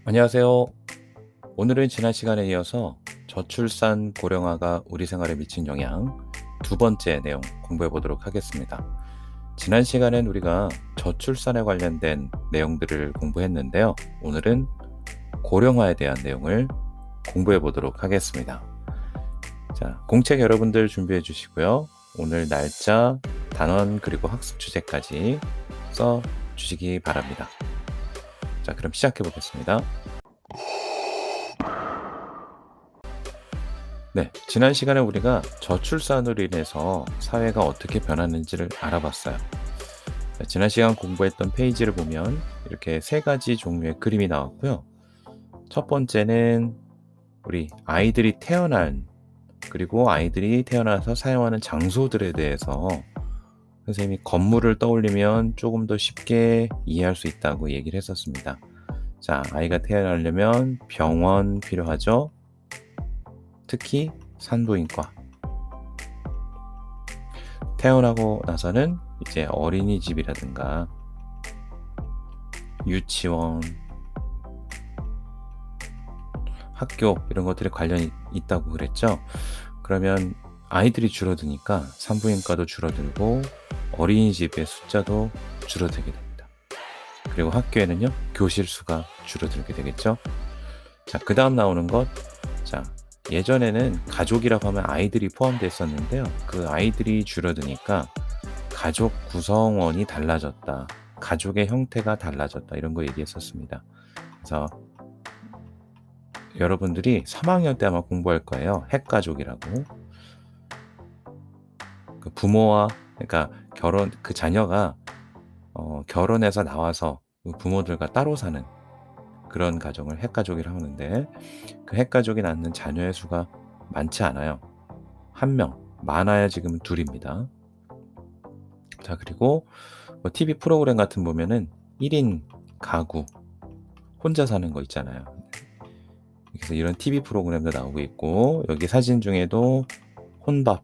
안녕하세요. 오늘은 지난 시간에 이어서 저출산 고령화가 우리 생활에 미친 영향 두 번째 내용 공부해 보도록 하겠습니다. 지난 시간엔 우리가 저출산에 관련된 내용들을 공부했는데요. 오늘은 고령화에 대한 내용을 공부해 보도록 하겠습니다. 자, 공책 여러분들 준비해 주시고요. 오늘 날짜, 단원 그리고 학습 주제까지 써 주시기 바랍니다. 자, 그럼 시작해 보겠습니다. 네, 지난 시간에 우리가 저출산으로 인해서 사회가 어떻게 변하는지를 알아봤어요. 자, 지난 시간 공부했던 페이지를 보면 이렇게 세 가지 종류의 그림이 나왔고요. 첫 번째는 우리 아이들이 태어난 그리고 아이들이 태어나서 사용하는 장소들에 대해서 선생님이 건물을 떠올리면 조금 더 쉽게 이해할 수 있다고 얘기를 했었습니다. 자, 아이가 태어나려면 병원 필요하죠. 특히 산부인과. 태어나고 나서는 이제 어린이집이라든가 유치원, 학교 이런 것들이 관련이 있다고 그랬죠. 그러면 아이들이 줄어드니까 산부인과도 줄어들고 어린이집의 숫자도 줄어들게 됩니다. 그리고 학교에는요, 교실 수가 줄어들게 되겠죠. 자, 그 다음 나오는 것. 자, 예전에는 가족이라고 하면 아이들이 포함되어 있었는데요. 그 아이들이 줄어드니까 가족 구성원이 달라졌다. 가족의 형태가 달라졌다. 이런 거 얘기했었습니다. 그래서 여러분들이 3학년 때 아마 공부할 거예요. 핵가족이라고. 그 부모와, 그러니까 그 자녀가 결혼해서 나와서 부모들과 따로 사는 그런 가정을 핵가족이라고 하는데, 그 핵가족이 낳는 자녀의 수가 많지 않아요. 1명, 많아야 지금 2입니다. 자, 그리고 뭐 TV 프로그램 같은 보면은 1인 가구, 혼자 사는 거 있잖아요. 그래서 이런 TV 프로그램도 나오고 있고, 여기 사진 중에도 혼밥,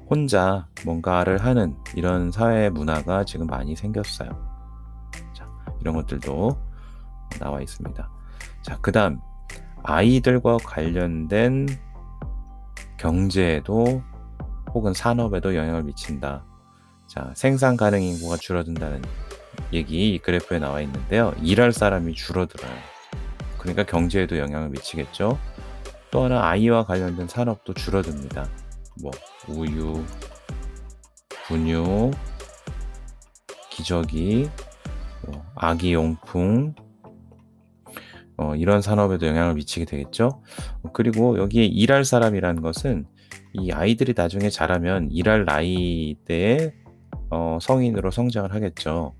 혼자 뭔가를 하는 이런 사회 문화가 지금 많이 생겼어요. 자, 이런 것들도 나와 있습니다. 자, 그 다음 아이들과 관련된 경제에도 혹은 산업에도 영향을 미친다. 자, 생산 가능 인구가 줄어든다는 얘기 이 그래프에 나와 있는데요. 일할 사람이 줄어들어요. 그러니까 경제에도 영향을 미치겠죠. 또 하나 아이와 관련된 산업도 줄어듭니다. 뭐 우유, 분유, 기저귀, 아기용품 이런 산업에도 영향을 미치게 되겠죠. 그리고 여기에 일할 사람이라는 것은 이 아이들이 나중에 자라면 일할 나이대에 성인으로 성장을 하겠죠.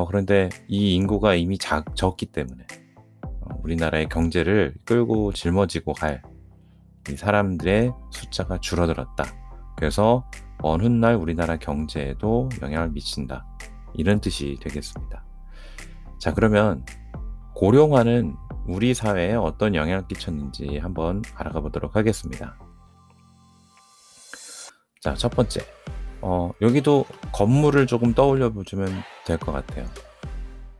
그런데 이 인구가 이미 적기 때문에 우리나라의 경제를 끌고 짊어지고 갈 이 사람들의 숫자가 줄어들었다. 그래서 어느 날 우리나라 경제에도 영향을 미친다. 이런 뜻이 되겠습니다. 자, 그러면 고령화는 우리 사회에 어떤 영향을 끼쳤는지 한번 알아가 보도록 하겠습니다. 자, 첫 번째. 여기도 건물을 조금 떠올려 보시면 될 것 같아요.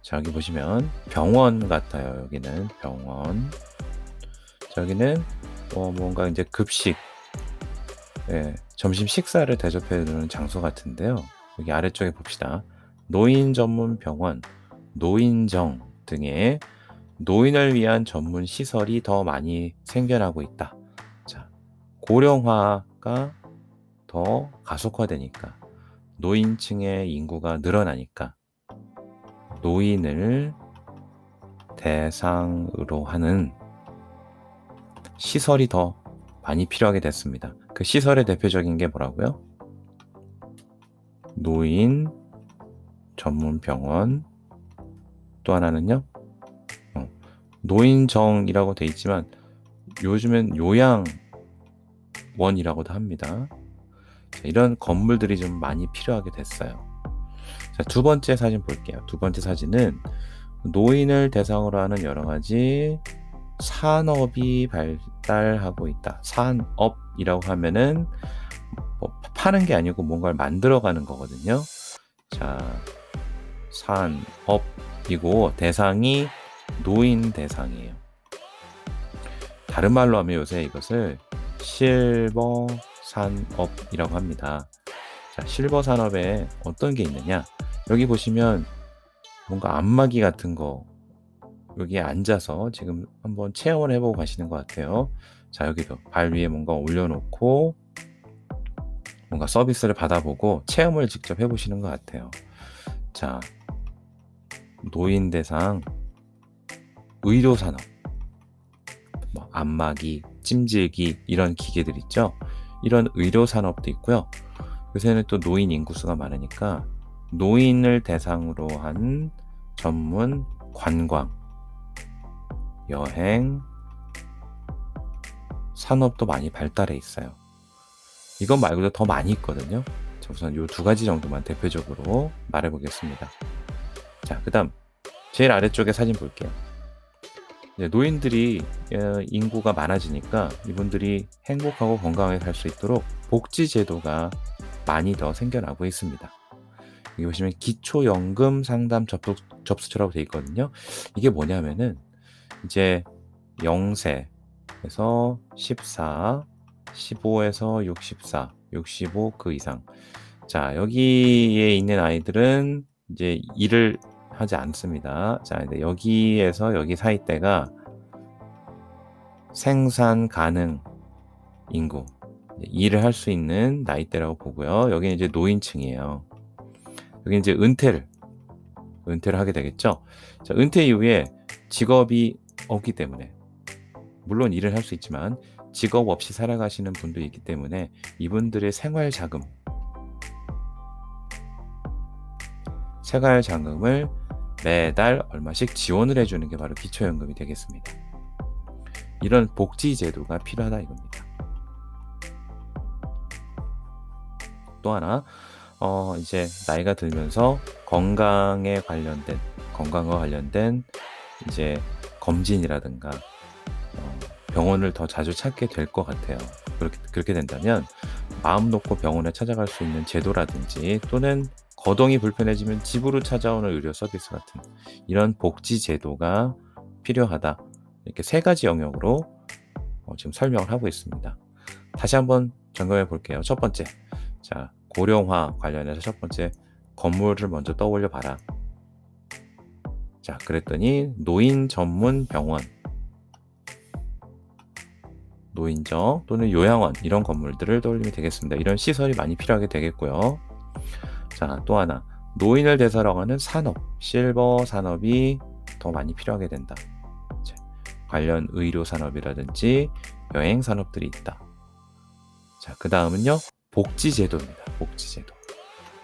자, 여기 보시면 병원 같아요. 여기는 병원. 자, 여기는 뭔가 이제 급식, 점심 식사를 대접해 주는 장소 같은데요. 여기 아래쪽에 봅시다. 노인 전문 병원, 노인정 등의 노인을 위한 전문 시설이 더 많이 생겨나고 있다. 자, 고령화가 더 가속화되니까 노인층의 인구가 늘어나니까 노인을 대상으로 하는 시설이 더 많이 필요하게 됐습니다. 그 시설의 대표적인 게 뭐라고요? 노인 전문 병원, 또 하나는요, 노인정이라고 돼 있지만 요즘엔 요양원이라고도 합니다. 자, 이런 건물들이 좀 많이 필요하게 됐어요. 자, 두 번째 사진 볼게요. 두 번째 사진은 노인을 대상으로 하는 여러 가지 산업이 발달하고 있다. 산업이라고 하면은 뭐 파는 게 아니고 뭔가를 만들어가는 거거든요. 자, 산업 이고 대상이 노인 대상이에요. 다른 말로 하면 요새 이것을 실버 산업이라고 합니다. 자, 실버 산업에 어떤 게 있느냐? 여기 보시면 뭔가 안마기 같은 거 여기에 앉아서 지금 한번 체험을 해보고 가시는 것 같아요. 자, 여기도 발 위에 뭔가 올려놓고 뭔가 서비스를 받아보고 체험을 직접 해보시는 것 같아요. 자, 노인 대상 의료산업, 뭐 안마기, 찜질기 이런 기계들 있죠. 이런 의료산업도 있고요. 요새는 또 노인 인구수가 많으니까 노인을 대상으로 한 전문 관광, 여행, 산업도 많이 발달해 있어요. 이것 말고도 더 많이 있거든요. 자, 우선 이 두 가지 정도만 대표적으로 말해 보겠습니다. 자, 그 다음 제일 아래쪽에 사진 볼게요. 노인들이 인구가 많아지니까 이분들이 행복하고 건강하게 살 수 있도록 복지제도가 많이 더 생겨나고 있습니다. 여기 보시면 기초연금 상담 접수처라고 되어 있거든요. 이게 뭐냐면은 이제 0세에서 14, 15에서 64, 65 그 이상. 자, 여기에 있는 아이들은 이제 일을 하지 않습니다. 자, 근데 여기에서 여기 사이대가 생산 가능 인구, 일을 할 수 있는 나이대라고 보고요. 여기는 이제 노인층이에요. 여기 이제 은퇴를 하게 되겠죠. 자, 은퇴 이후에 직업이 없기 때문에 물론 일을 할 수 있지만 직업 없이 살아가시는 분도 있기 때문에 이분들의 생활자금을 매달 얼마씩 지원을 해주는 게 바로 기초연금이 되겠습니다. 이런 복지제도가 필요하다 이겁니다. 또 하나 이제 나이가 들면서 건강과 관련된 이제 검진이라든가 병원을 더 자주 찾게 될 것 같아요. 그렇게 된다면 마음 놓고 병원에 찾아갈 수 있는 제도라든지 또는 거동이 불편해지면 집으로 찾아오는 의료 서비스 같은 이런 복지 제도가 필요하다. 이렇게 세 가지 영역으로 지금 설명을 하고 있습니다. 다시 한번 점검해 볼게요. 첫 번째, 자, 고령화 관련해서 첫 번째, 건물을 먼저 떠올려 봐라. 자, 그랬더니 노인 전문 병원, 노인정 또는 요양원 이런 건물들을 떠올리면 되겠습니다. 이런 시설이 많이 필요하게 되겠고요. 자, 또 하나, 노인을 대상으로 하는 산업, 실버 산업이 더 많이 필요하게 된다. 자, 관련 의료 산업이라든지 여행 산업들이 있다. 자, 그 다음은요, 복지제도입니다.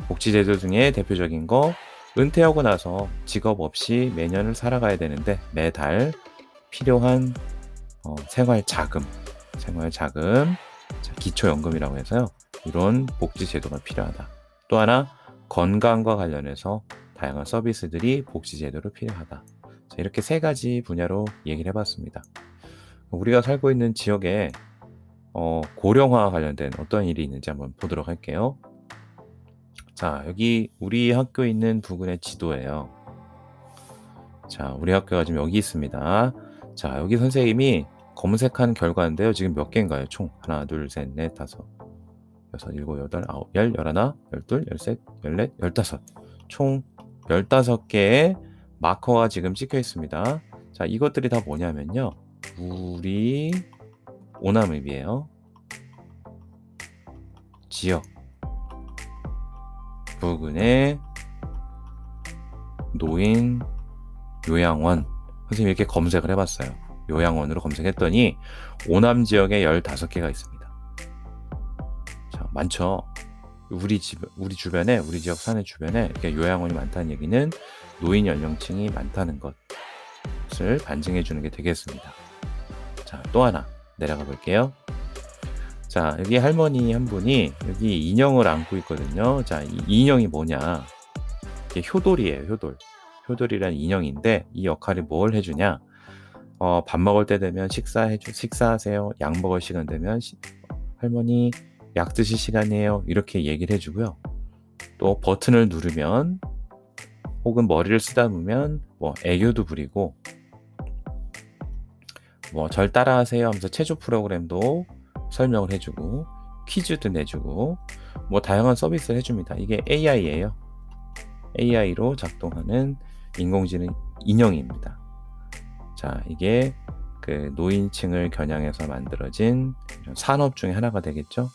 복지제도 중에 대표적인 거, 은퇴하고 나서 직업 없이 매년을 살아가야 되는데 매달 필요한 생활자금, 자, 기초연금이라고 해서요. 이런 복지제도가 필요하다. 또 하나, 건강과 관련해서 다양한 서비스들이 복지제도로 필요하다. 자, 이렇게 세 가지 분야로 얘기를 해봤습니다. 우리가 살고 있는 지역에 고령화와 관련된 어떤 일이 있는지 한번 보도록 할게요. 자, 여기 우리 학교 있는 부근의 지도예요. 자, 우리 학교가 지금 여기 있습니다. 자, 여기 선생님이 검색한 결과인데요. 지금 몇 개인가요? 총 하나, 둘, 셋, 넷, 다섯, 여섯, 일곱, 여덟, 아홉, 열, 열하나, 열둘, 열셋, 열넷, 열다섯. 총 15개의 마커가 지금 찍혀 있습니다. 자, 이것들이 다 뭐냐면요. 우리 오남읍이에요. 지역 부근의 노인 요양원. 선생님이 이렇게 검색을 해봤어요. 요양원으로 검색했더니 오남 지역에 15개가 있습니다. 자, 많죠. 우리 주변에, 우리 지역 사는 주변에 이렇게 요양원이 많다는 얘기는 노인 연령층이 많다는 것을 반증해 주는 게 되겠습니다. 자, 또 하나 내려가 볼게요. 자, 여기 할머니 한 분이 여기 인형을 안고 있거든요. 자, 이 인형이 뭐냐? 이게 효돌이에요, 효돌이라는 인형인데 이 역할이 뭘 해주냐? 밥 먹을 때 되면 식사하세요. 약 먹을 시간 되면 할머니 약 드실 시간이에요. 이렇게 얘기를 해주고요. 또 버튼을 누르면 혹은 머리를 쓰다보면 뭐 애교도 부리고 뭐 절 따라하세요 하면서 체조 프로그램도 설명을 해주고 퀴즈도 내주고 뭐 다양한 서비스를 해줍니다. 이게 AI예요. AI로 작동하는 인공지능 인형입니다. 자, 이게 그 노인층을 겨냥해서 만들어진 산업 중에 하나가 되겠죠.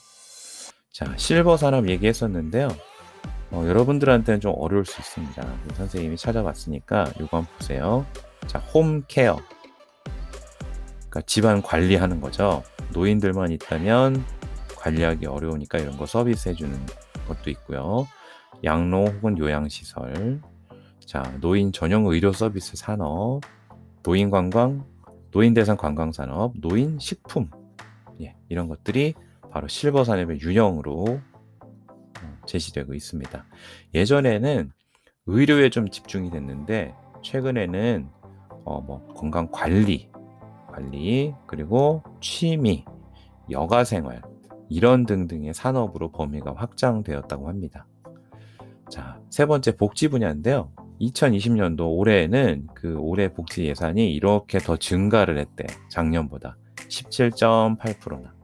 자, 실버 산업 얘기했었는데요. 여러분들한테는 좀 어려울 수 있습니다. 선생님이 찾아봤으니까 이거 한번 보세요. 자, 홈케어. 그러니까 집안 관리하는 거죠. 노인들만 있다면 관리하기 어려우니까 이런 거 서비스 해주는 것도 있고요. 양로 혹은 요양시설. 자, 노인 전용 의료 서비스 산업. 노인 관광, 노인 대상 관광 산업, 노인 식품. 예, 이런 것들이 바로 실버 산업의 유형으로 제시되고 있습니다. 예전에는 의료에 좀 집중이 됐는데 최근에는 뭐 건강 관리 그리고 취미, 여가 생활 이런 등등의 산업으로 범위가 확장되었다고 합니다. 자, 세 번째 복지 분야인데요. 2020년도 올해에는 그 올해 복지 예산이 이렇게 더 증가를 했대요. 작년보다 17.8%나.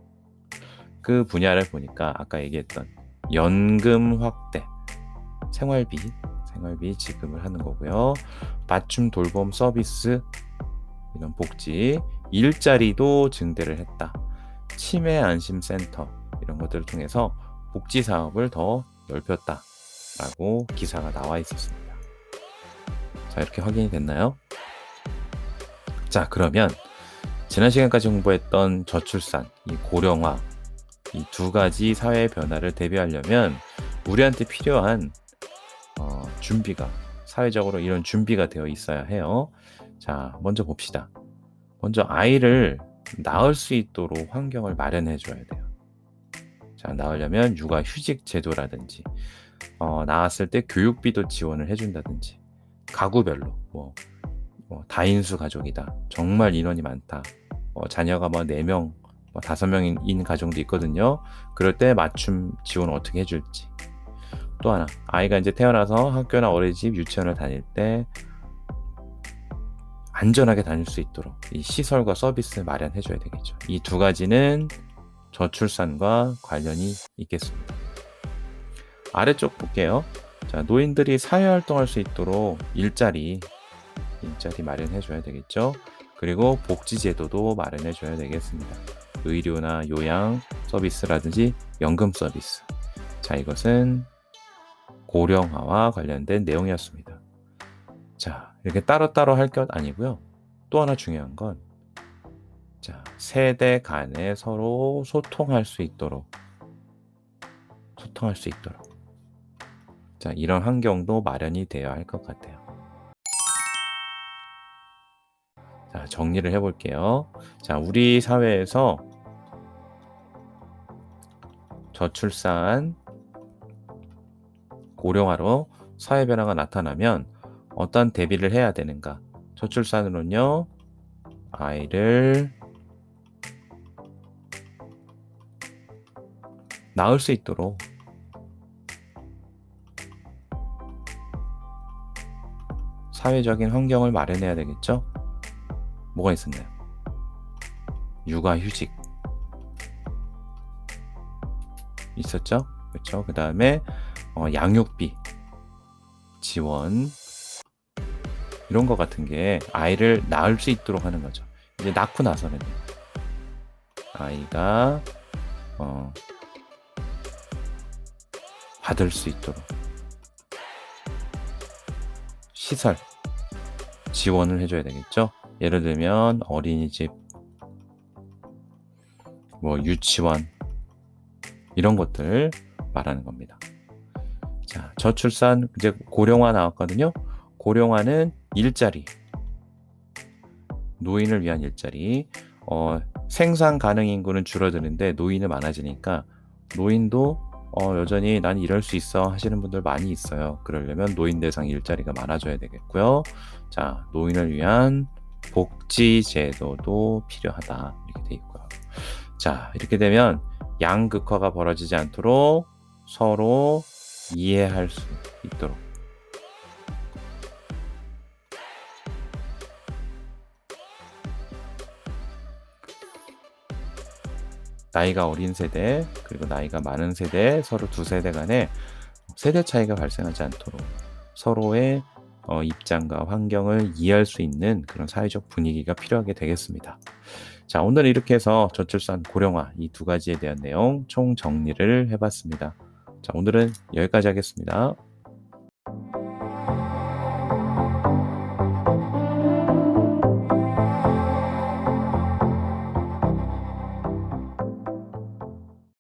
그 분야를 보니까 아까 얘기했던 연금 확대, 생활비 지급을 하는 거고요. 맞춤 돌봄 서비스, 이런 복지, 일자리도 증대를 했다. 치매 안심센터 이런 것들을 통해서 복지 사업을 더 넓혔다라고 기사가 나와 있었습니다. 자, 이렇게 확인이 됐나요? 자, 그러면 지난 시간까지 공부했던 저출산, 이 고령화, 이 두 가지 사회 변화를 대비하려면 우리한테 필요한 준비가, 사회적으로 이런 준비가 되어 있어야 해요. 자, 먼저 봅시다. 먼저 아이를 낳을 수 있도록 환경을 마련해 줘야 돼요. 자, 낳으려면 육아휴직 제도라든지 낳았을 때 교육비도 지원을 해준다든지, 가구별로 뭐 다인수 가족이다, 정말 인원이 많다, 자녀가 뭐 4명, 5명인 가정도 있거든요. 그럴 때 맞춤 지원 어떻게 해줄지. 또 하나, 아이가 이제 태어나서 학교나 어린이집, 유치원을 다닐 때 안전하게 다닐 수 있도록 이 시설과 서비스를 마련해 줘야 되겠죠. 이 두 가지는 저출산과 관련이 있겠습니다. 아래쪽 볼게요. 자, 노인들이 사회활동할 수 있도록 일자리 마련해 줘야 되겠죠. 그리고 복지제도도 마련해 줘야 되겠습니다. 의료나 요양 서비스라든지 연금 서비스. 자, 이것은 고령화와 관련된 내용이었습니다. 자, 이렇게 따로따로 할 것 아니고요. 또 하나 중요한 건, 자, 세대 간에 서로 소통할 수 있도록. 자, 이런 환경도 마련이 되어야 할 것 같아요. 자, 정리를 해볼게요. 자, 우리 사회에서 저출산, 고령화로 사회 변화가 나타나면 어떤 대비를 해야 되는가? 저출산으로는요, 아이를 낳을 수 있도록 사회적인 환경을 마련해야 되겠죠? 뭐가 있었나요? 육아휴직 있었죠? 그렇죠? 그 다음에 양육비 지원, 이런 것 같은 게 아이를 낳을 수 있도록 하는 거죠. 이제 낳고 나서는 아이가 받을 수 있도록 시설 지원을 해줘야 되겠죠. 예를 들면 어린이집, 뭐 유치원, 이런 것들 말하는 겁니다. 자, 저출산, 이제 고령화 나왔거든요. 고령화는 일자리, 노인을 위한 일자리. 생산 가능 인구는 줄어드는데 노인은 많아지니까 노인도 여전히 난 일할 수 있어 하시는 분들 많이 있어요. 그러려면 노인 대상 일자리가 많아져야 되겠고요. 자, 노인을 위한 복지 제도도 필요하다, 이렇게 돼 있고요. 자, 이렇게 되면 양극화가 벌어지지 않도록 서로 이해할 수 있도록 나이가 어린 세대 그리고 나이가 많은 세대 서로 두 세대 간에 세대 차이가 발생하지 않도록 서로의 입장과 환경을 이해할 수 있는 그런 사회적 분위기가 필요하게 되겠습니다. 자, 오늘 이렇게 해서 저출산 고령화 이 두 가지에 대한 내용 총 정리를 해봤습니다. 자, 오늘은 여기까지 하겠습니다.